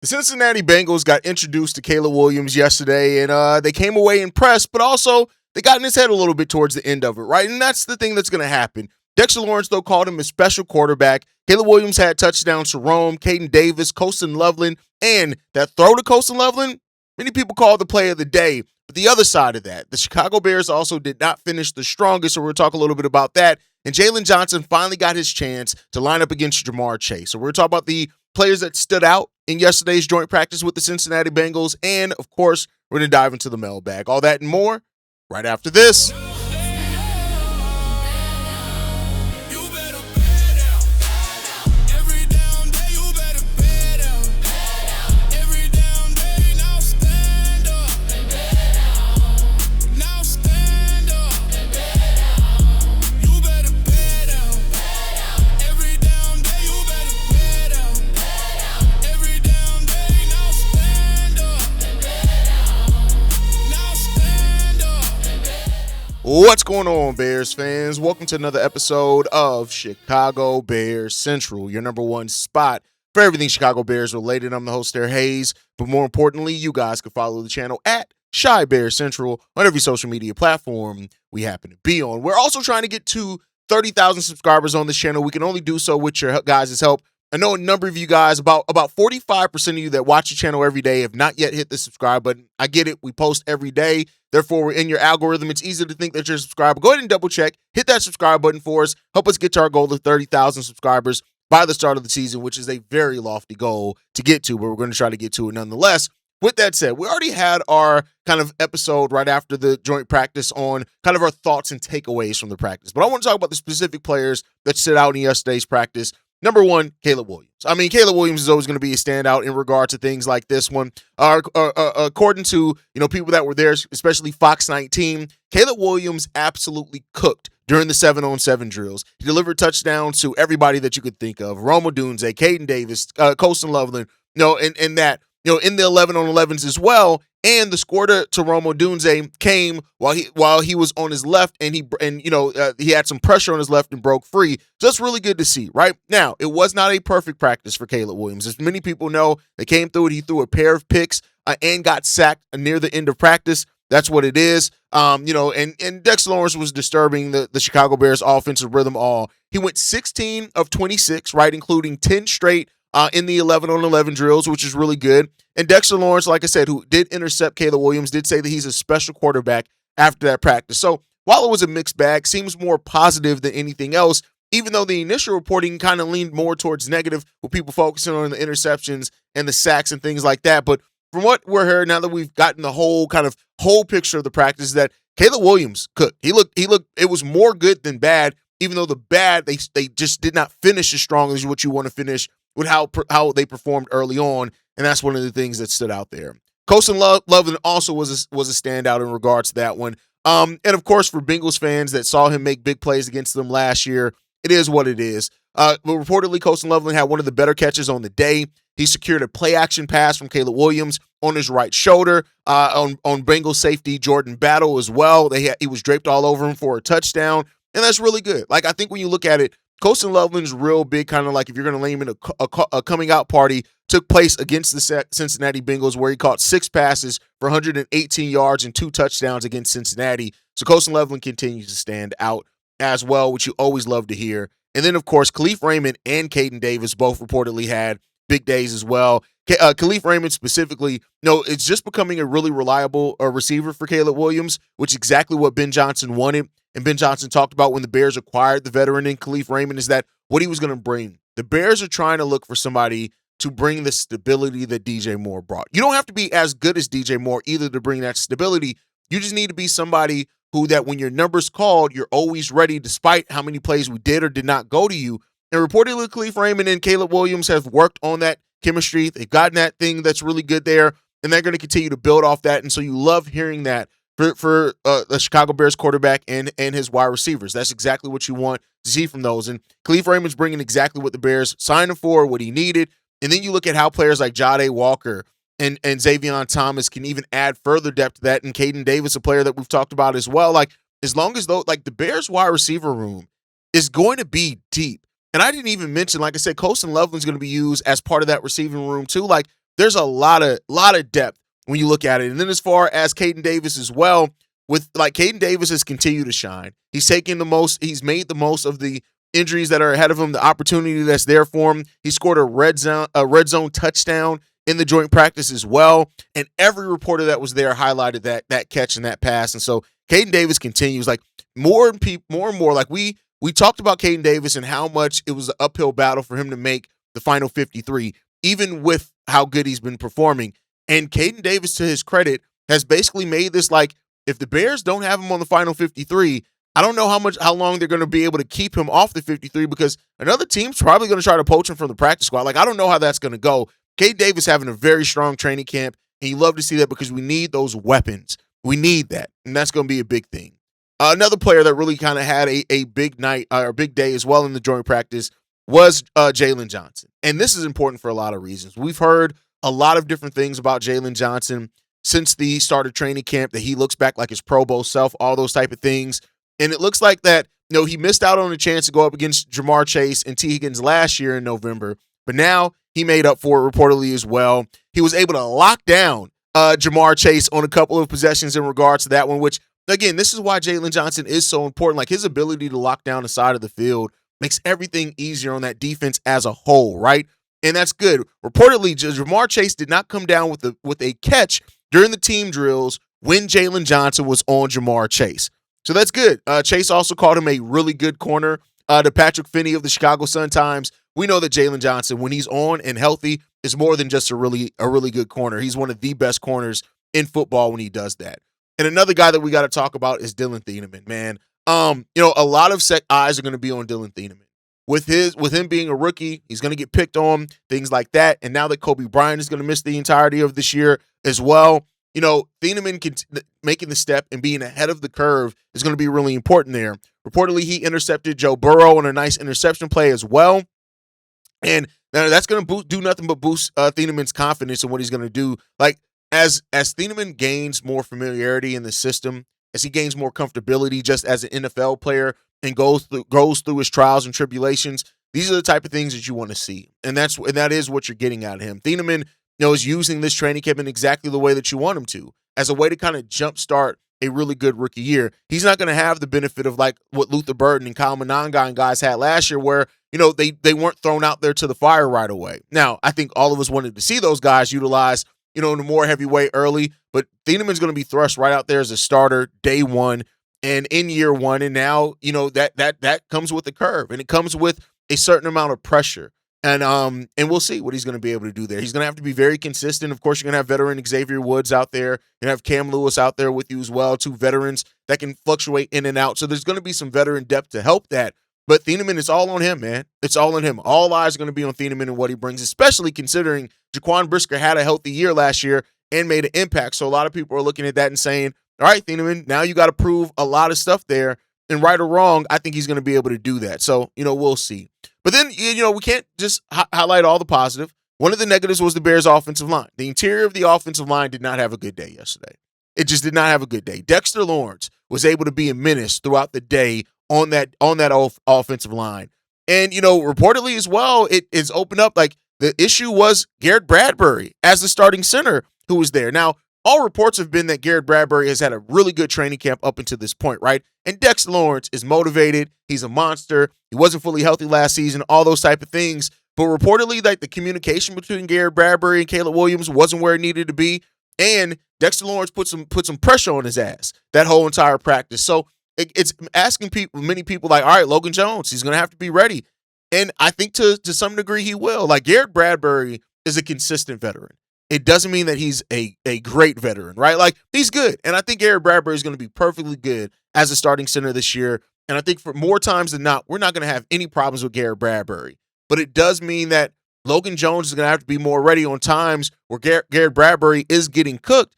The Cincinnati Bengals got introduced to Caleb Williams yesterday, and they came away impressed, but also they got in his head a little bit towards the end of it, right? And that's the thing that's going to happen. Dexter Lawrence, though, called him a special quarterback. Caleb Williams had touchdowns to Rome, Kaden Davis, Colston Loveland, and that throw to Colston Loveland, many people call it the play of the day. But the other side of that, the Chicago Bears also did not finish the strongest, so we're going to talk a little bit about that. And Jalen Johnson finally got his chance to line up against Jamar Chase. So we're going to talk about the players that stood out in yesterday's joint practice with the Cincinnati Bengals. And, of course, we're going to dive into the mailbag. All that and more right after this. What's going on, Bears fans? Welcome to another episode of Chicago Bears Central, your number one spot for everything Chicago Bears related. I'm the host there, Haize, but more importantly, you guys can follow the channel at Chi Bears Central on every social media platform we happen to be on. We're also trying to get to 30,000 subscribers on this channel. We can only do so with your guys' help. I know a number of you guys, about 45% of you that watch the channel every day have not yet hit the subscribe button. I get it. We post every day. Therefore, we're in your algorithm. It's easy to think that you're a subscriber. Go ahead and double check. Hit that subscribe button for us. Help us get to our goal of 30,000 subscribers by the start of the season, which is a very lofty goal to get to, but we're going to try to get to it nonetheless. With that said, we already had our kind of episode right after the joint practice on kind of our thoughts and takeaways from the practice. But I want to talk about the specific players that stood out in yesterday's practice. Number one, Caleb Williams. I mean, Caleb Williams is always going to be a standout in regard to things like this one. According to people that were there, especially Fox 19, Caleb Williams absolutely cooked during the 7-on-7 drills. He delivered touchdowns to everybody that you could think of: Rome Odunze, Kaden Davis, Colston Loveland. In the 11-on-11s as well. And the score to Rome Odunze came while he was on his left, and he had some pressure on his left and broke free. So that's really good to see. Right now, it was not a perfect practice for Caleb Williams. As many people know, they came through it. He threw a pair of picks and got sacked near the end of practice. That's what it is. And Dexter Lawrence was disturbing the Chicago Bears offensive rhythm all. He went 16 of 26, right, including 10 straight in the 11-on-11 drills, which is really good. And Dexter Lawrence, like I said, who did intercept Caleb Williams, did say that he's a special quarterback after that practice. So while it was a mixed bag, seems more positive than anything else, even though the initial reporting kind of leaned more towards negative with people focusing on the interceptions and the sacks and things like that. But from what we're hearing, now that we've gotten the whole picture of the practice, that Caleb Williams cooked. He looked, it was more good than bad, even though the bad, they just did not finish as strong as what you want to finish with how they performed early on, and that's one of the things that stood out there. Colston Loveland also was a standout in regards to that one. And of course, for Bengals fans that saw him make big plays against them last year, it is what it is. But reportedly, Colston Loveland had one of the better catches on the day. He secured a play-action pass from Caleb Williams on his right shoulder on Bengals safety Jordan Battle as well. He was draped all over him for a touchdown, and that's really good. Like, I think when you look at it, Colston Loveland's real big, kind of like if you're going to name it a coming out party, took place against the Cincinnati Bengals, where he caught 6 passes for 118 yards and 2 touchdowns against Cincinnati. So Colston Loveland continues to stand out as well, which you always love to hear. And then, of course, Kalif Raymond and Kaden Davis both reportedly had big days as well. Kalif Raymond specifically, it's just becoming a really reliable receiver for Caleb Williams, which is exactly what Ben Johnson wanted. And Ben Johnson talked about when the Bears acquired the veteran in Kalif Raymond, is that what he was going to bring. The Bears are trying to look for somebody to bring the stability that DJ Moore brought. You don't have to be as good as DJ Moore either to bring that stability. You just need to be somebody who, that when your number's called, you're always ready despite how many plays we did or did not go to you. And reportedly, Kalif Raymond and Caleb Williams have worked on that chemistry. They've gotten that thing that's really good there, and they're going to continue to build off that. And so you love hearing that for the Chicago Bears quarterback and his wide receivers. That's exactly what you want to see from those. And Kalif Raymond's bringing exactly what the Bears signed him for, what he needed. And then you look at how players like Jade Walker and Xavier Thomas can even add further depth to that. And Kaden Davis, a player that we've talked about as well. Like, as long as the Bears wide receiver room is going to be deep. And I didn't even mention, like I said, Colston Loveland's going to be used as part of that receiving room too. Like, there's a lot of depth when you look at it. And then as far as Caden Davis as well, with like Caden Davis has continued to shine. He's made the most of the injuries that are ahead of him, the opportunity that's there for him. He scored a red zone touchdown in the joint practice as well. And every reporter that was there highlighted that catch and that pass. And so Caden Davis continues, like more and more. Like we talked about Caden Davis and how much it was an uphill battle for him to make the final 53, even with how good he's been performing. And Caden Davis, to his credit, has basically made this like, if the Bears don't have him on the final 53, I don't know how long they're going to be able to keep him off the 53, because another team's probably going to try to poach him from the practice squad. Like, I don't know how that's going to go. Caden Davis having a very strong training camp, and you love to see that because we need those weapons. We need that, and that's going to be a big thing. Another player that really kind of had a big night or big day as well in the joint practice was Jalen Johnson. And this is important for a lot of reasons. We've heard a lot of different things about Jalen Johnson since the start of training camp, that he looks back like his Pro Bowl self, all those type of things. And it looks like that, he missed out on a chance to go up against Jamar Chase and T. Higgins last year in November, but now he made up for it reportedly as well. He was able to lock down Jamar Chase on a couple of possessions in regards to that one, which, again, this is why Jalen Johnson is so important. Like, his ability to lock down the side of the field makes everything easier on that defense as a whole, right? And that's good. Reportedly, Jamar Chase did not come down with a catch during the team drills when Jalen Johnson was on Jamar Chase. So that's good. Chase also called him a really good corner. To Patrick Finney of the Chicago Sun-Times, we know that Jalen Johnson, when he's on and healthy, is more than just a really good corner. He's one of the best corners in football when he does that. And another guy that we got to talk about is Dylan Thieneman, man. A lot of eyes are going to be on Dylan Thieneman. With him being a rookie, he's going to get picked on, things like that. And now that Kobe Bryant is going to miss the entirety of this year as well, Thieneman making the step and being ahead of the curve is going to be really important there. Reportedly, he intercepted Joe Burrow on a nice interception play as well. And that's going to do nothing but boost Thieneman's confidence in what he's going to do. Like, as Thieneman gains more familiarity in the system, as he gains more comfortability just as an NFL player and goes through his trials and tribulations, these are the type of things that you want to see. And that is what you're getting out of him. Thieneman, is using this training camp in exactly the way that you want him to, as a way to kind of jumpstart a really good rookie year. He's not going to have the benefit of like what Luther Burden and Kyle Monangai and guys had last year, where, they weren't thrown out there to the fire right away. Now, I think all of us wanted to see those guys utilize, in a more heavyweight early, but Thieneman's going to be thrust right out there as a starter day one and in year one. And now, that comes with the curve, and it comes with a certain amount of pressure. And we'll see what he's going to be able to do there. He's going to have to be very consistent. Of course, you're going to have veteran Xavier Woods out there. You're going to have Cam Lewis out there with you as well, two veterans that can fluctuate in and out. So there's going to be some veteran depth to help that. But Thieneman, it's all on him, man. It's all on him. All eyes are going to be on Thieneman and what he brings, especially considering Jaquan Brisker had a healthy year last year and made an impact. So a lot of people are looking at that and saying, all right, Thieneman, now you got to prove a lot of stuff there. And right or wrong, I think he's going to be able to do that. So, we'll see. But then, we can't just highlight all the positive. One of the negatives was the Bears' offensive line. The interior of the offensive line did not have a good day yesterday. It just did not have a good day. Dexter Lawrence was able to be a menace throughout the day on that offensive line. And, reportedly as well, it is opened up. Like, the issue was Garrett Bradbury as the starting center who was there. Now, all reports have been that Garrett Bradbury has had a really good training camp up until this point, right? And Dexter Lawrence is motivated. He's a monster. He wasn't fully healthy last season, all those type of things. But reportedly, like, the communication between Garrett Bradbury and Caleb Williams wasn't where it needed to be. And Dexter Lawrence put some pressure on his ass that whole entire practice. So it's asking many people, like, all right, Logan Jones, he's going to have to be ready. And I think to some degree he will. Like, Garrett Bradbury is a consistent veteran. It doesn't mean that he's a great veteran, right? Like, he's good. And I think Garrett Bradbury is going to be perfectly good as a starting center this year. And I think for more times than not, we're not going to have any problems with Garrett Bradbury. But it does mean that Logan Jones is going to have to be more ready on times where Garrett Bradbury is getting cooked.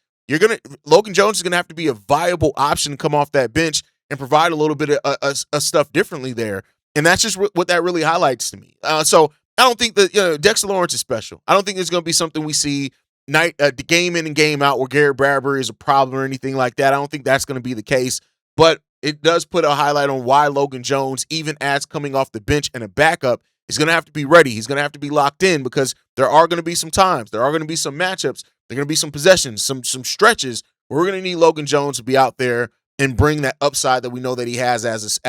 Logan Jones is going to have to be a viable option to come off that bench and provide a little bit of stuff differently there. And that's just what that really highlights to me. So I don't think that Dexter Lawrence is special. I don't think it's going to be something we see game in and game out where Garrett Bradbury is a problem or anything like that. I don't think that's going to be the case. But it does put a highlight on why Logan Jones, even as coming off the bench and a backup, He's going to have to be ready. He's going to have to be locked in because there are going to be some times, there are going to be some matchups, there are going to be some possessions, some stretches where we're going to need Logan Jones to be out there and bring that upside that we know that he has as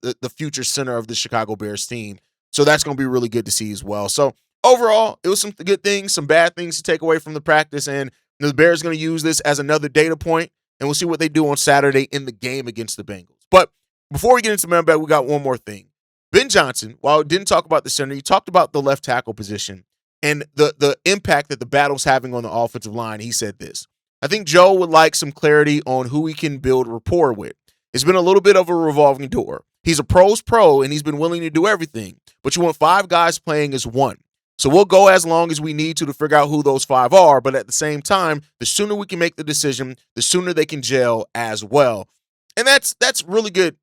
the future center of the Chicago Bears team. So that's going to be really good to see as well. So overall, it was some good things, some bad things to take away from the practice, and the Bears are going to use this as another data point, and we'll see what they do on Saturday in the game against the Bengals. But before we get into mailbag, we got one more thing. Ben Johnson, while it didn't talk about the center, he talked about the left tackle position and the impact that the battle's having on the offensive line. He said this: I think Joe would like some clarity on who he can build rapport with. It's been a little bit of a revolving door. He's a pro's pro, and he's been willing to do everything, but you want 5 guys playing as one. So we'll go as long as we need to figure out who those 5 are, but at the same time, the sooner we can make the decision, the sooner they can gel as well. And that's really good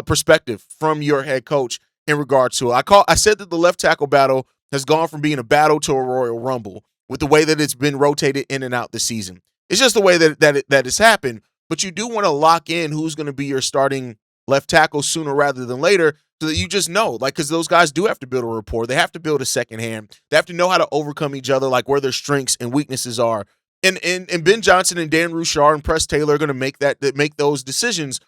perspective from your head coach in regards to it. I said that the left tackle battle has gone from being a battle to a Royal Rumble with the way that it's been rotated in and out this season. It's just the way that it's happened, but you do want to lock in who's going to be your starting left tackle sooner rather than later, so that you just know, like, because those guys do have to build a rapport. They have to build a second hand. They have to know how to overcome each other, like where their strengths and weaknesses are. And Ben Johnson and Dan Rouchard and Press Taylor are going to make those decisions.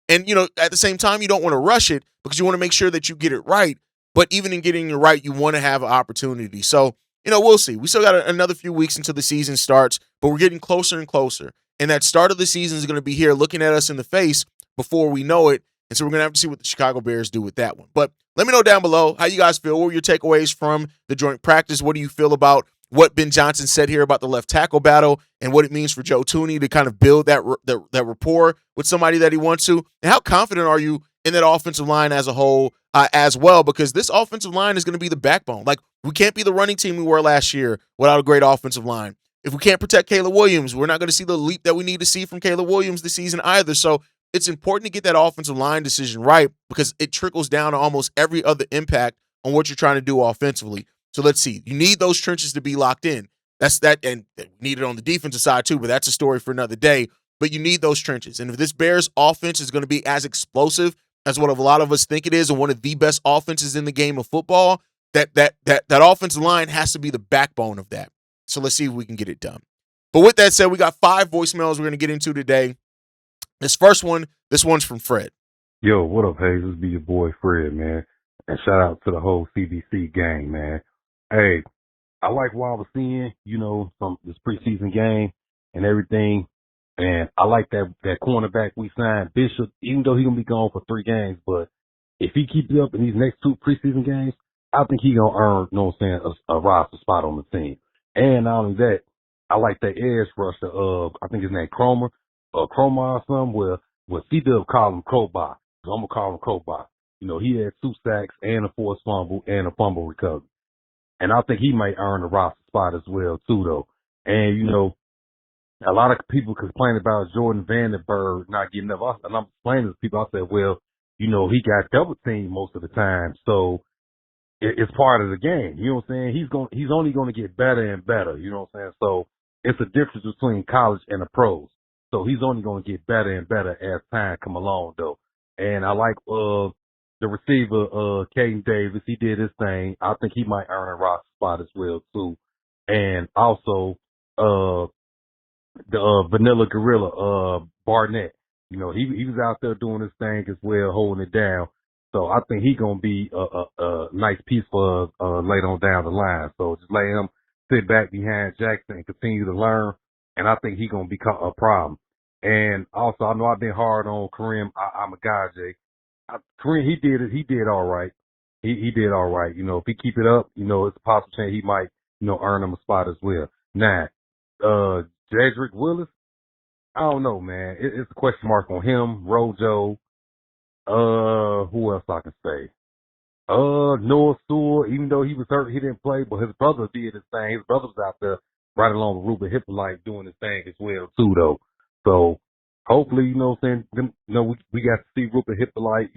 And, at the same time, you don't want to rush it because you want to make sure that you get it right. But even in getting it right, you want to have an opportunity. So, we'll see. We still got another few weeks until the season starts, but we're getting closer and closer. And that start of the season is going to be here looking at us in the face before we know it. And so we're going to have to see what the Chicago Bears do with that one. But let me know down below how you guys feel. What were your takeaways from the joint practice? What do you feel about what Ben Johnson said here about the left tackle battle and what it means for Joe Thuney to kind of build that rapport with somebody that he wants to? And how confident are you in that offensive line as a whole as well? Because this offensive line is going to be the backbone. Like, we can't be the running team we were last year without a great offensive line. If we can't protect Caleb Williams, we're not going to see the leap that we need to see from Caleb Williams this season either. So it's important to get that offensive line decision right because it trickles down to almost every other impact on what you're trying to do offensively. So let's see. You need those trenches to be locked in. That's that, and we need it on the defensive side too, but that's a story for another day. But you need those trenches. And if this Bears offense is going to be as explosive as what a lot of us think it is, and one of the best offenses in the game of football, that offensive line has to be the backbone of that. So let's see if we can get it done. But with that said, we got 5 voicemails we're going to get into today. This one's from Fred. Yo, what up, Haize? This be your boy Fred, man. And shout out to the whole CBC gang, man. Hey, I like what I was seeing, from this preseason game and everything. And I like that cornerback we signed, Bishop, even though he's going to be gone for 3 games. But if he keeps it up in these next 2 preseason games, I think he's going to earn, a roster spot on the team. And not only that, I like that edge rusher, I think his name Cromer or something, where C-Dub call him Crowbar. So I'm going to call him Crowbar. He had 2 sacks and a forced fumble and a fumble recovery. And I think he might earn a roster spot as well, too, though. And, a lot of people complain about Jordan Vandenberg not getting up. And I'm explaining to people, I said, well, he got double teamed most of the time. So it's part of the game. You know what I'm saying? He's only going to get better and better. You know what I'm saying? So it's a difference between college and the pros. So he's only going to get better and better as time come along, though. And I like the receiver, Kaden Davis. He did his thing. I think he might earn a roster spot as well, too. And also the Vanilla Gorilla, Barnett. He was out there doing his thing as well, holding it down. So I think he's going to be a nice piece for us later on down the line. So just let him sit back behind Jackson and continue to learn. And I think he's going to become a problem. And also, I know I've been hard on Kareem Amagaje. Kareem, he did all right. He did all right. If he keep it up, it's a possible chance he might, earn him a spot as well. Now, Jedrick Willis, I don't know, man. It's a question mark on him, Rojo. Who else I can say? Noah Sewell, even though he was hurt, he didn't play, but his brother did his thing. His brother was out there right along with Ruben Hippolyte doing his thing as well, too, though. So hopefully, we got to see Ruben Hippolyte,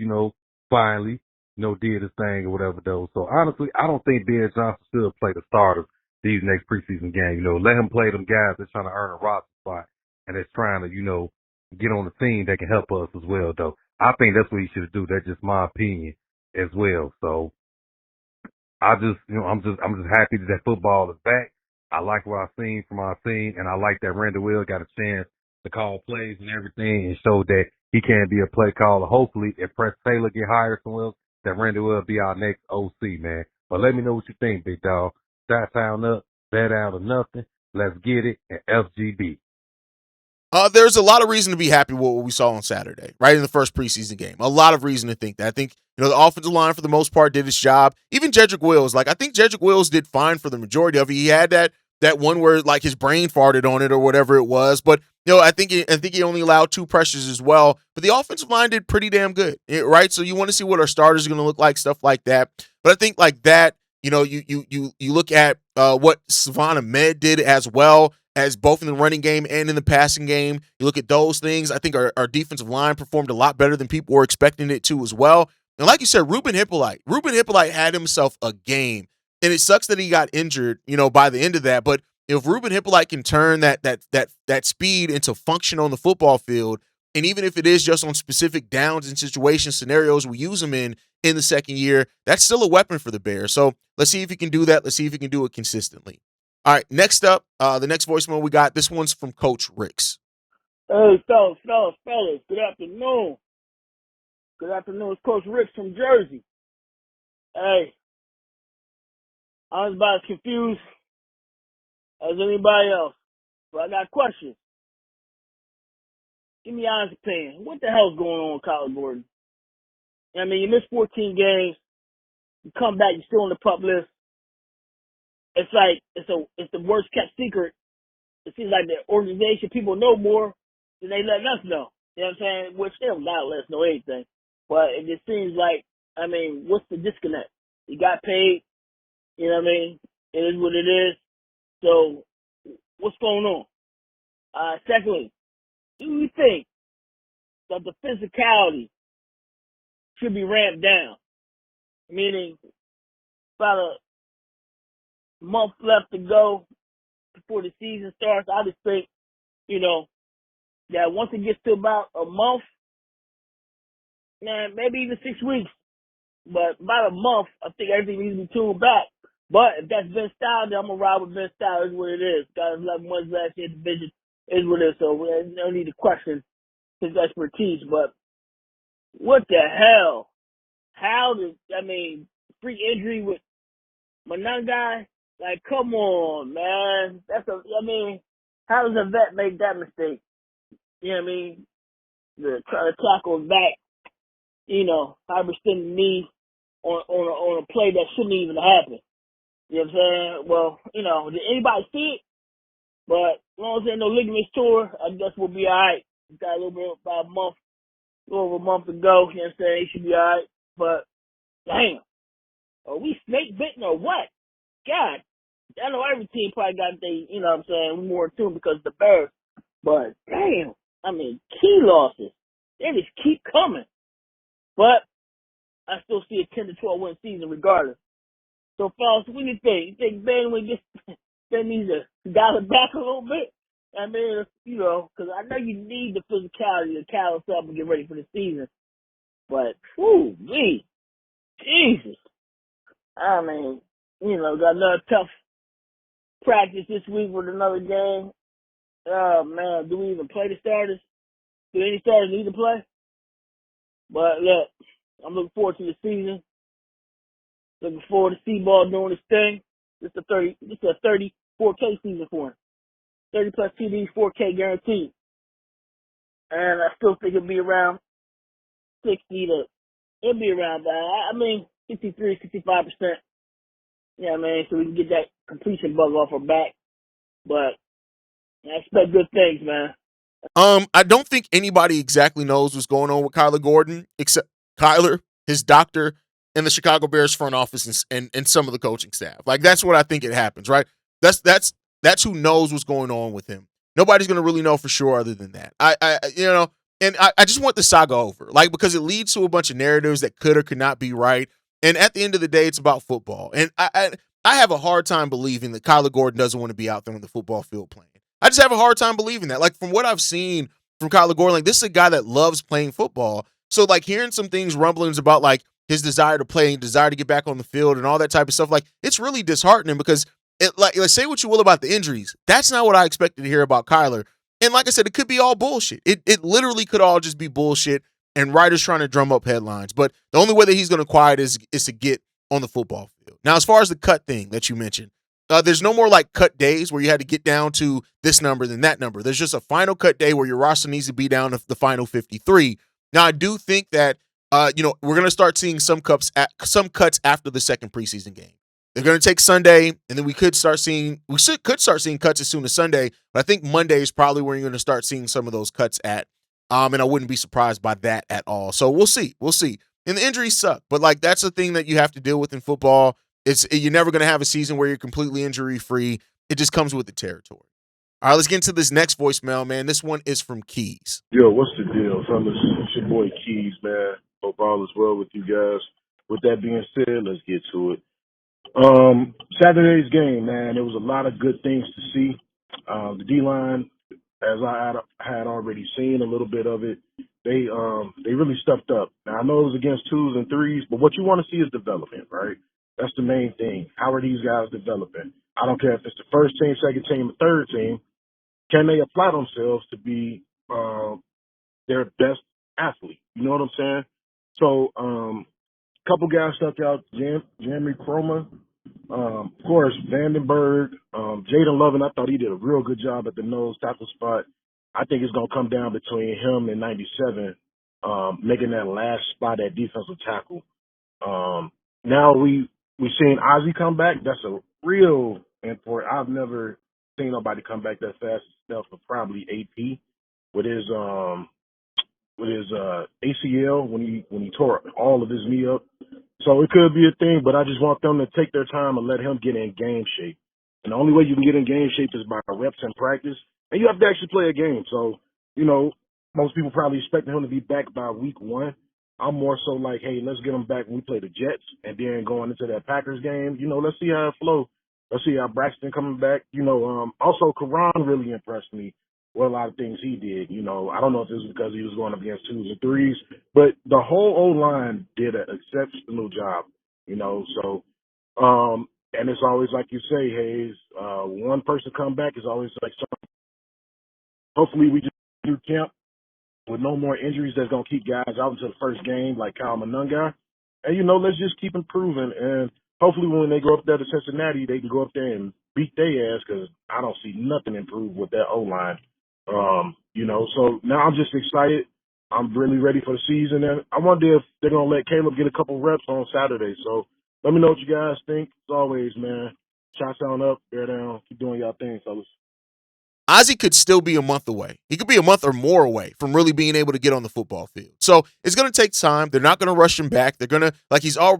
finally, did his thing or whatever, though. So honestly, I don't think Ben Johnson should play the starters these next preseason games. Let him play them guys that's trying to earn a roster spot and that's trying to, get on the team that can help us as well, though. I think that's what he should do. That's just my opinion as well. So I'm just happy that football is back. I like what I've seen from our team, and I like that Randall Will got a chance to call plays and everything and show that he can be a play caller. Hopefully, if Press Taylor get hired somewhere else, that Randall Will be our next OC, man. But let me know what you think, big dog. Shot town up, bet out or nothing. Let's get it, and FGB. There's a lot of reason to be happy with what we saw on Saturday, right in the first preseason game. A lot of reason to think that. I think the offensive line for the most part did its job. Even Jedrick Wills, I think Jedrick Wills did fine for the majority of it. He had that one where his brain farted on it or whatever it was, but I think he only allowed 2 pressures as well. But the offensive line did pretty damn good, right? So you want to see what our starters are going to look like, stuff like that. But I think like that, you look at what Savannah Med did as well, as both in the running game and in the passing game. You look at those things. I think our defensive line performed a lot better than people were expecting it to as well. And like you said, Ruben Hippolyte had himself a game. And it sucks that he got injured, by the end of that. But if Ruben Hippolyte can turn that speed into function on the football field, and even if it is just on specific downs and situation scenarios we use him in the second year, that's still a weapon for the Bears. So let's see if he can do that. Let's see if he can do it consistently. All right, next up, the next voicemail we got, this one's from Coach Ricks. Hey, fellas, good afternoon. Good afternoon. It's Coach Ricks from Jersey. Hey, I'm about as confused as anybody else, but I got questions. Give me your honest opinion. What the hell's going on with Kyler Gordon? You missed 14 games. You come back, you're still on the pup list. It's like it's the worst kept secret. It seems like the organization people know more than they let us know. You know what I'm saying? Which they don't gotta let us know anything. But it just seems like, what's the disconnect? You got paid, you know what I mean? It is what it is. So what's going on? Secondly, do you think that the physicality should be ramped down? Meaning about a month left to go before the season starts. I just think, that once it gets to about a month, man, maybe even 6 weeks, but about a month, I think everything needs to be tuned back. But if that's Ben Style, then I'm going to ride with Ben Style. Is what it is. Got 11 months last year division. Is what it is. So we don't need to question his expertise. But what the hell? How did, freak injury with Manungai? Like, come on, man. How does a vet make that mistake? You know what I mean? Try to tackle him back, hyperextend the knee on a play that shouldn't even happen. You know what I'm saying? Well, did anybody see it? But as long as there's no ligaments tore, I guess we'll be all right. We got a little over a month to go. You know what I'm saying? He should be all right. But, damn. Are we snake bitten or what? God, I know every team probably got more in tune because of the Bears. But, damn, key losses. They just keep coming. But I still see a 10 to 12 win season regardless. So, fellas, what do you think? You think Ben needs to dial it back a little bit? Because I know you need the physicality to callous up and get ready for the season. But, Jesus. Got another tough practice this week with another game. Oh, man, do we even play the starters? Do any starters need to play? But, look, I'm looking forward to the season. Looking forward to C-Ball doing his thing. This is a 34K season for him. 30 plus TDs, 4K guaranteed. And I still think it'll be around 63, 65%. Yeah, so we can get that completion bug off our back. But I expect good things, man. I don't think anybody exactly knows what's going on with Kyler Gordon except Kyler, his doctor, and the Chicago Bears front office and some of the coaching staff. Like, that's what I think it happens, right? That's who knows what's going on with him. Nobody's going to really know for sure other than that. I just want the saga over, because it leads to a bunch of narratives that could or could not be right. And at the end of the day, it's about football. And I have a hard time believing that Kyler Gordon doesn't want to be out there on the football field playing. I just have a hard time believing that. From what I've seen from Kyler Gordon, this is a guy that loves playing football. So, hearing some things, rumblings about, his desire to play and desire to get back on the field and all that type of stuff. Like, it's really disheartening because say what you will about the injuries. That's not what I expected to hear about Kyler. And like I said, it could be all bullshit. It literally could all just be bullshit and writers trying to drum up headlines. But the only way that he's going to quiet is to get on the football field. Now, as far as the cut thing that you mentioned, there's no more like cut days where you had to get down to this number than that number. There's just a final cut day where your roster needs to be down to the final 53. Now, I do think that we're going to start seeing some cuts after the second preseason game. They're going to take Sunday, and then we could start seeing cuts as soon as Sunday. But I think Monday is probably where you're going to start seeing some of those cuts at. And I wouldn't be surprised by that at all. So we'll see. And the injuries suck, but like that's the thing that you have to deal with in football. You're never going to have a season where you're completely injury free. It just comes with the territory. All right, let's get into this next voicemail, man. This one is from Keys. Yo, what's the deal, fellas? It's your boy Keys, man. Hope all is well with you guys. With that being said, let's get to it. Saturday's game, man, there was a lot of good things to see. The D-line, as I had already seen a little bit of it, they really stepped up. Now, I know it was against 2s and 3s, but what you want to see is development, right? That's the main thing. How are these guys developing? I don't care if it's the first team, second team, or third team. Can they apply themselves to be their best athlete? You know what I'm saying? So, couple guys stuck out. Jeremy Cromer, of course, Vandenberg, Jaden Loveland. I thought he did a real good job at the nose tackle spot. I think it's going to come down between him and 97, making that last spot at defensive tackle. Now we've seen Haize come back. That's a real important. I've never seen nobody come back that fast for probably AP with his ACL when he tore all of his knee up. So it could be a thing, but I just want them to take their time and let him get in game shape. And the only way you can get in game shape is by reps and practice. And you have to actually play a game. So, most people probably expecting him to be back by week 1. I'm more so like, hey, let's get him back when we play the Jets. And then going into that Packers game, let's see how it flows. Let's see how Braxton coming back. Also, Karan really impressed me with a lot of things he did. I don't know if it was because he was going up against 2s and 3s, but the whole O-line did an exceptional job, So, and it's always like you say, Haize, one person come back is always like something. Hopefully we just do camp with no more injuries that's going to keep guys out until the first game like Kyle Manunga. And, let's just keep improving. And hopefully when they go up there to Cincinnati, they can go up there and beat their ass because I don't see nothing improved with that O-line. So now I'm just excited. I'm really ready for the season. And I wonder if they're going to let Caleb get a couple reps on Saturday. So let me know what you guys think. As always, man, shots on up, bear down. Keep doing y'all thing, fellas. Haize could still be a month away. He could be a month or more away from really being able to get on the football field. So it's going to take time. They're not going to rush him back. They're going to,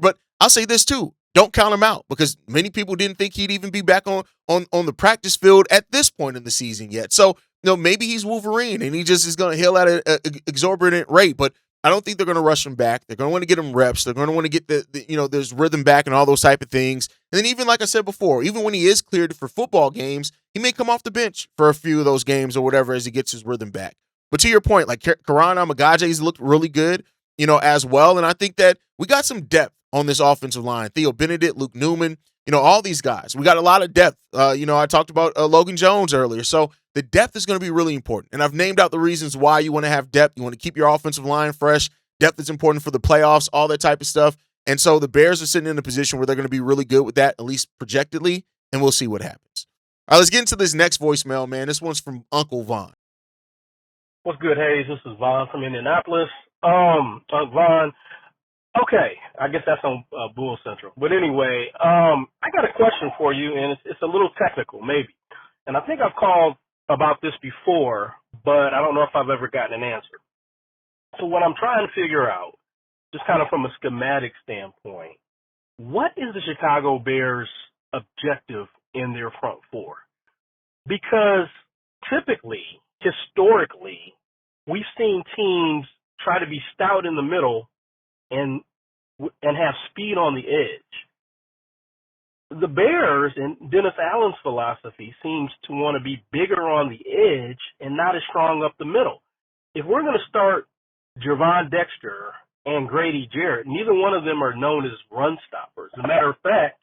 but I'll say this too. Don't count him out because many people didn't think he'd even be back on the practice field at this point in the season yet. So, maybe he's Wolverine and he just is going to heal at an exorbitant rate, but I don't think they're going to rush him back. They're going to want to get him reps. They're going to want to get there's rhythm back and all those type of things. And then even like I said before, even when he is cleared for football games, he may come off the bench for a few of those games or whatever as he gets his rhythm back. But to your point, like Karan Amagaje's looked really good, as well. And I think that we got some depth on this offensive line. Theo Benedict, Luke Newman, all these guys. We got a lot of depth. I talked about Logan Jones earlier. So the depth is going to be really important. And I've named out the reasons why you want to have depth. You want to keep your offensive line fresh. Depth is important for the playoffs, all that type of stuff. And so the Bears are sitting in a position where they're going to be really good with that, at least projectedly, and we'll see what happens. All right, let's get into this next voicemail, man. This one's from Uncle Vaughn. What's good, Haize? This is Vaughn from Indianapolis. Vaughn, okay, I guess that's on Bull Central. But anyway, I got a question for you, and it's a little technical, maybe. And I think I've called about this before, but I don't know if I've ever gotten an answer. So what I'm trying to figure out, just kind of from a schematic standpoint, what is the Chicago Bears' objective in their front four? Because typically, historically, we've seen teams try to be stout in the middle and have speed on the edge. The Bears and Dennis Allen's philosophy seems to want to be bigger on the edge and not as strong up the middle. If we're going to start Gervon Dexter and Grady Jarrett. Neither one of them are known as run stoppers. As a matter of fact,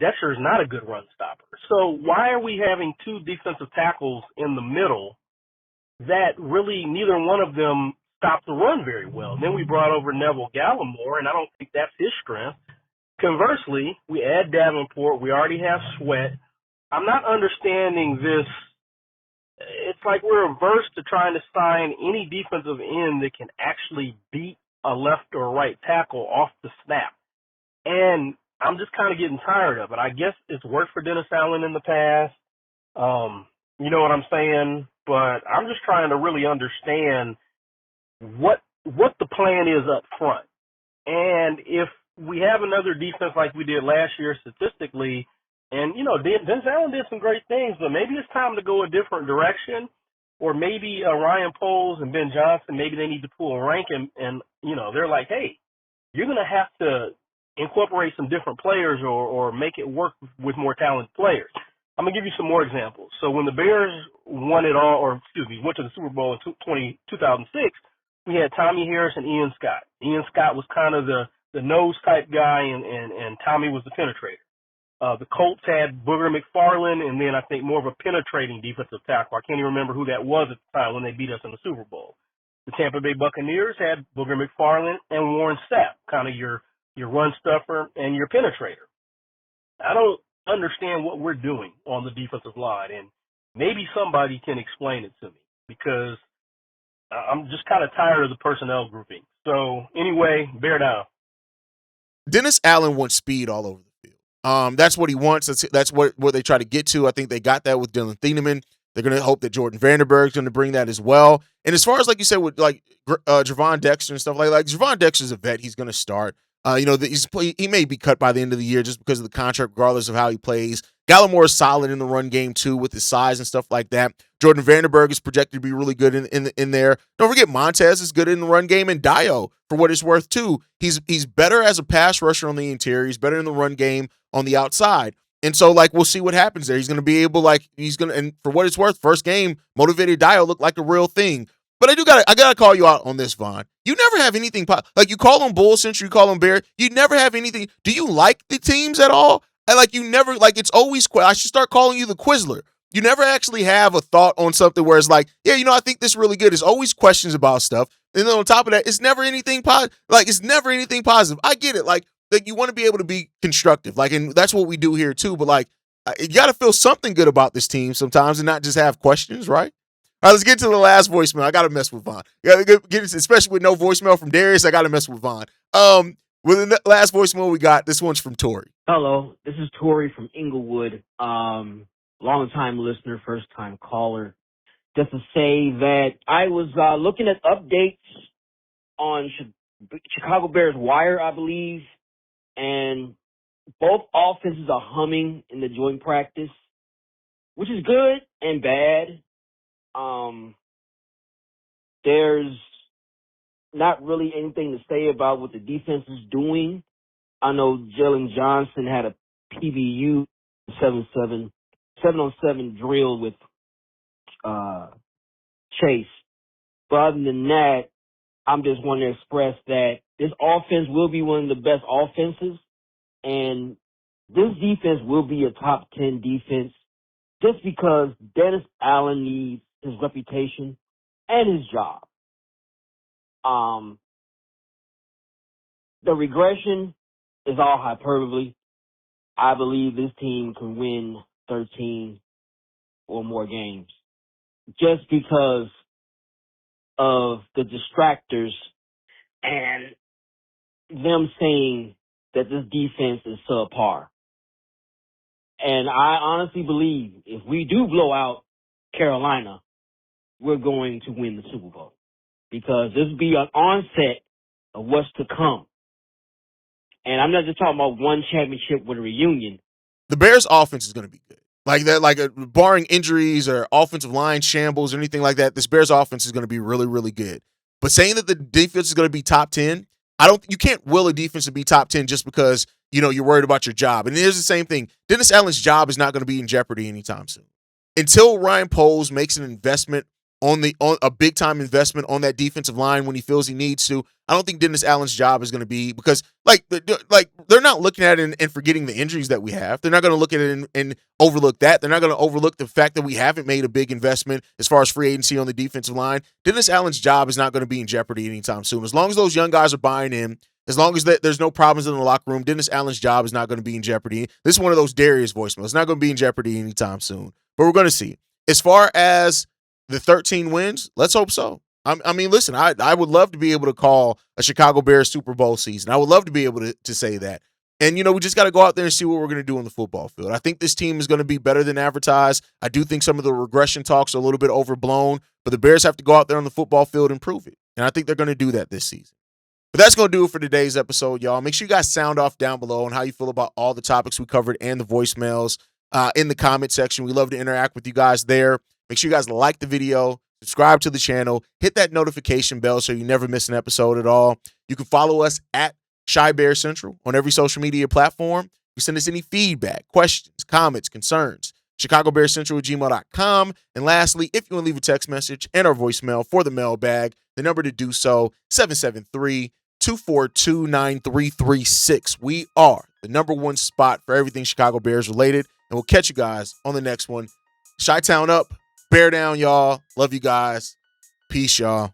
Dexter is not a good run stopper. So why are we having two defensive tackles in the middle that really neither one of them stopped the run very well? And then we brought over Neville Gallimore, and I don't think that's his strength. Conversely, we add Davenport. We already have Sweat. I'm not understanding this. It's like we're averse to trying to sign any defensive end that can actually beat a left or right tackle off the snap. And I'm just kind of getting tired of it. I guess it's worked for Dennis Allen in the past. You know what I'm saying? But I'm just trying to really understand what the plan is up front. And if we have another defense like we did last year statistically, and, you know, Dennis Allen did some great things, but maybe it's time to go a different direction, or maybe Ryan Poles and Ben Johnson, maybe they need to pull a rank and you know, they're like, hey, you're going to have to incorporate some different players or make it work with more talented players. I'm going to give you some more examples. So when the Bears won it all, or excuse me, went to the Super Bowl in 2006, we had Tommy Harris and Ian Scott. Ian Scott was kind of the nose type guy, and Tommy was the penetrator. The Colts had Booger McFarland, and then I think more of a penetrating defensive tackle. I can't even remember who that was at the time when they beat us in the Super Bowl. The Tampa Bay Buccaneers had Booger McFarland and Warren Sapp, kind of your run stuffer and your penetrator. I don't understand what we're doing on the defensive line, and maybe somebody can explain it to me, because I'm just kind of tired of the personnel grouping. So anyway, bear down. Dennis Allen wants speed all over the field. That's what he wants. That's what they try to get to. I think they got that with Dylan Thieneman. They're going to hope that Jordan Vanderberg is going to bring that as well. And as far as, like you said, with like Javon Dexter and stuff like Javon Dexter's a vet. He's going to start. You know, he may be cut by the end of the year just because of the contract, regardless of how he plays. Gallimore is solid in the run game too, with his size and stuff like that. Jordan Vanderberg is projected to be really good in there. Don't forget Montez is good in the run game, and Dio, for what it's worth too. He's better as a pass rusher on the interior. He's better in the run game on the outside. And so, like, we'll see what happens there. He's going to be able, and for what it's worth, first game, motivated Dio looked like a real thing. But I gotta call you out on this, Vaughn. You never have anything, like you call them Bull Central, you call them Bear. You never have anything. Do you like the teams at all? And like you never, like it's always, I should start calling you the Quizler. You never actually have a thought on something where it's like, yeah, you know, I think this is really good. It's always questions about stuff. And then on top of that, it's never anything positive. It's never anything positive. I get it. Like you want to be able to be constructive. And that's what we do here too. But you got to feel something good about this team sometimes and not just have questions, right? All right, let's get to the last voicemail. I got to mess with Vaughn. Especially with no voicemail from Darius, I got to mess with Vaughn. With the last voicemail we got, this one's from Tori. Hello, this is Tori from Inglewood. Long-time listener, first-time caller. Just to say that I was looking at updates on Chicago Bears Wire, I believe, and both offenses are humming in the joint practice, which is good and bad. There's not really anything to say about what the defense is doing. I know Jalen Johnson had a PBU 7-on-7 drill with Chase. But other than that, I'm just wanting to express that this offense will be one of the best offenses, and this defense will be a top 10 defense just because Dennis Allen needs his reputation and his job. The regression is all hyperbole. I believe this team can win 13 or more games just because of the distractors and them saying that this defense is subpar. And I honestly believe if we do blow out Carolina, we're going to win the Super Bowl because this will be an onset of what's to come. And I'm not just talking about one championship with a reunion. The Bears' offense is going to be good. Barring injuries or offensive line shambles or anything like that, this Bears' offense is going to be really, really good. But saying that the defense is going to be top 10, you can't will a defense to be top 10 just because, you're worried about your job. And here's the same thing. Dennis Allen's job is not going to be in jeopardy anytime soon. Until Ryan Poles makes an investment on a big time investment on that defensive line when he feels he needs to. I don't think Dennis Allen's job is going to be, because like they're not looking at it and forgetting the injuries that we have. They're not going to look at it and overlook that. They're not going to overlook the fact that we haven't made a big investment as far as free agency on the defensive line. Dennis Allen's job is not going to be in jeopardy anytime soon. As long as those young guys are buying in, as long as there's no problems in the locker room, Dennis Allen's job is not going to be in jeopardy. This is one of those Darius voicemails. It's not going to be in jeopardy anytime soon. But we're going to see. As far as the 13 wins, let's hope so. I mean, listen, I would love to be able to call a Chicago Bears Super Bowl season. I would love to be able to say that. And, we just got to go out there and see what we're going to do on the football field. I think this team is going to be better than advertised. I do think some of the regression talks are a little bit overblown, but the Bears have to go out there on the football field and prove it. And I think they're going to do that this season. But that's going to do it for today's episode, y'all. Make sure you guys sound off down below on how you feel about all the topics we covered and the voicemails in the comment section. We love to interact with you guys there. Make sure you guys like the video, subscribe to the channel, hit that notification bell so you never miss an episode at all. You can follow us at Chi Bear Central on every social media platform. You send us any feedback, questions, comments, concerns, ChicagoBearCentral@gmail.com. And lastly, if you want to leave a text message and our voicemail for the mailbag, the number to do so, 773-242-9336. We are the #1 spot for everything Chicago Bears related, and we'll catch you guys on the next one. Chi-Town up, Bear down, y'all. Love you guys. Peace, y'all.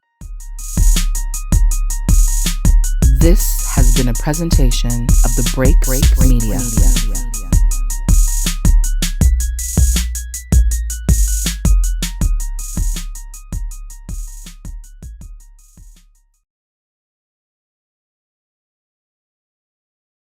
This has been a presentation of the Break Media.